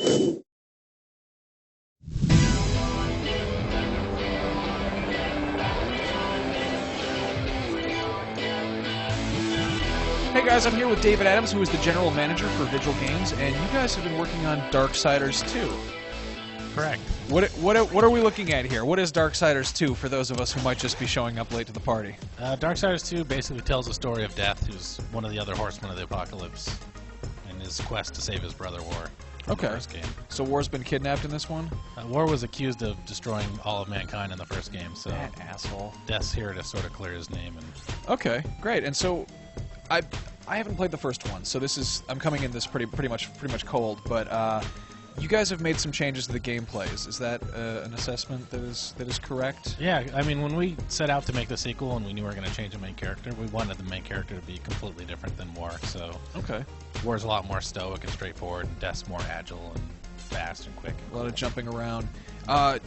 Hey guys, I'm here with David Adams, who is the general manager for Vigil Games, and you guys have been working on Darksiders 2. Correct. What are we looking at here? What is Darksiders 2 for those of us who might just be showing up late to the party? Darksiders 2 basically tells the story of Death, who's one of the other horsemen of the apocalypse, and his quest to save his brother War. Okay. The first game. So War's been kidnapped in this one? War was accused of destroying all of mankind in the first game, so That asshole. Death's here to sort of clear his name. And Okay, great. And so I haven't played the first one, so I'm coming in this pretty much cold, but you guys have made some changes to the gameplays. Is that an assessment that is correct? Yeah, I mean, when we set out to make the sequel and we knew we were going to change the main character, we wanted the main character to be completely different than War. So okay, War's a lot more stoic and straightforward, and Death's more agile and fast and quick. A lot of jumping around.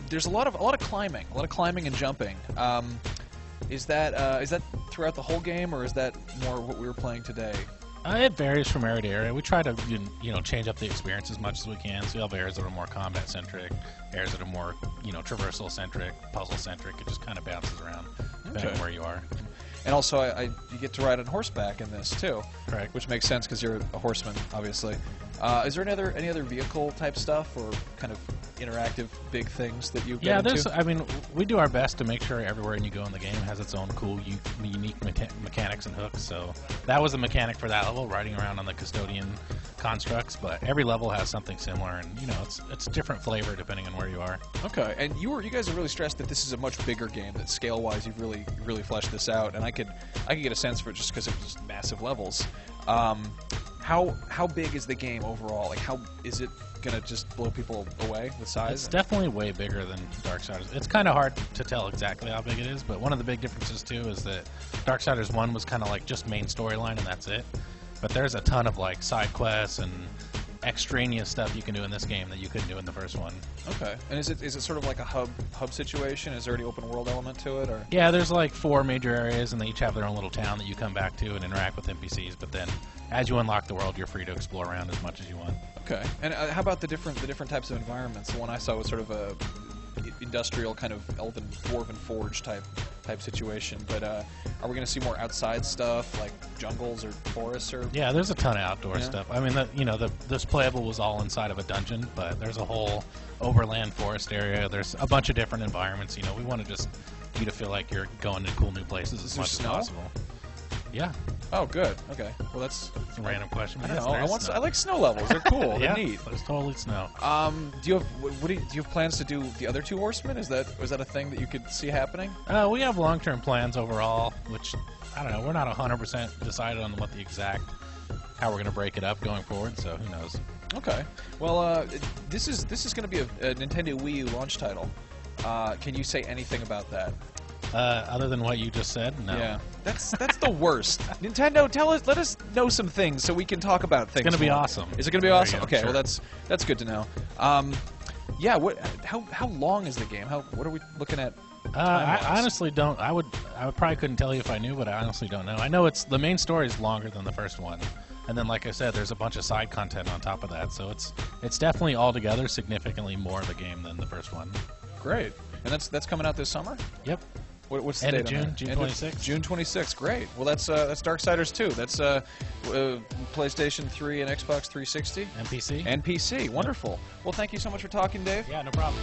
There's a lot of climbing, and jumping. Is that throughout the whole game, or is that more what we were playing today? It varies from area to area. We try to change up the experience as much as we can. So you have areas that are more combat-centric, areas that are more traversal-centric, puzzle-centric. It just kind of bounces around depending on where you are. And also, you get to ride on horseback in this too. Correct. Which makes sense because you're a horseman, obviously. Is there any other vehicle type stuff or kind of interactive big things that you get into? I mean, we do our best to make sure everywhere you go in the game has its own cool, unique mechanics and hooks. So that was a mechanic for that level, riding around on the custodian constructs. But every level has something similar, and it's different flavor depending on where you are. Okay, and you guys have really stressed that this is a much bigger game. That scale-wise, you've really fleshed this out, and I could get a sense for it just because it was just massive levels. How big is the game overall? Like, how is it gonna just blow people away? The size? It's definitely way bigger than Darksiders. It's kind of hard to tell exactly how big it is, but one of the big differences too is that Darksiders 1 was kind of like just main storyline and that's it. But there's a ton of like side quests and extraneous stuff you can do in this game that you couldn't do in the first one. Okay. And is it sort of like a hub situation? Is there any open world element to it, or? Yeah, there's like 4 major areas, and they each have their own little town that you come back to and interact with NPCs. But then, as you unlock the world, you're free to explore around as much as you want. Okay. And how about the different types of environments? The one I saw was sort of a industrial kind of elven dwarven forge type situation, but are we going to see more outside stuff like jungles or forests? Or yeah, there's a ton of outdoor stuff. I mean, this playable was all inside of a dungeon, but there's a whole overland forest area. There's a bunch of different environments. We want to just you to feel like you're going to cool new places as much as possible. Yeah. Oh, good. Okay. Well, that's a random question. I don't know. I like snow levels. They're cool. Yeah, They're neat. There's totally snow. Do you have plans to do the other 2 horsemen? Was that a thing that you could see happening? We have long-term plans overall, which I don't know. We're not 100% decided on what the exact how we're going to break it up going forward. So who knows? Okay. Well, this is going to be a Nintendo Wii U launch title. Can you say anything about that? Other than what you just said, no. Yeah, that's the worst. Nintendo, let us know some things so we can talk about things. It's gonna be awesome. Is it gonna be awesome? Okay, sure. well that's good to know. Yeah, how long is the game? What are we looking at? I honestly don't. I probably couldn't tell you if I knew, but I honestly don't know. I know the main story is longer than the first one, and then like I said, there's a bunch of side content on top of that. So it's definitely altogether significantly more of a game than the first one. Great, and that's coming out this summer. Yep. What's the End date of on June, that? June 26th. June 26th. Great. Well, that's Darksiders 2. That's PlayStation 3 and Xbox 360. And PC. And PC. Wonderful. Well, thank you so much for talking, Dave. Yeah, no problem.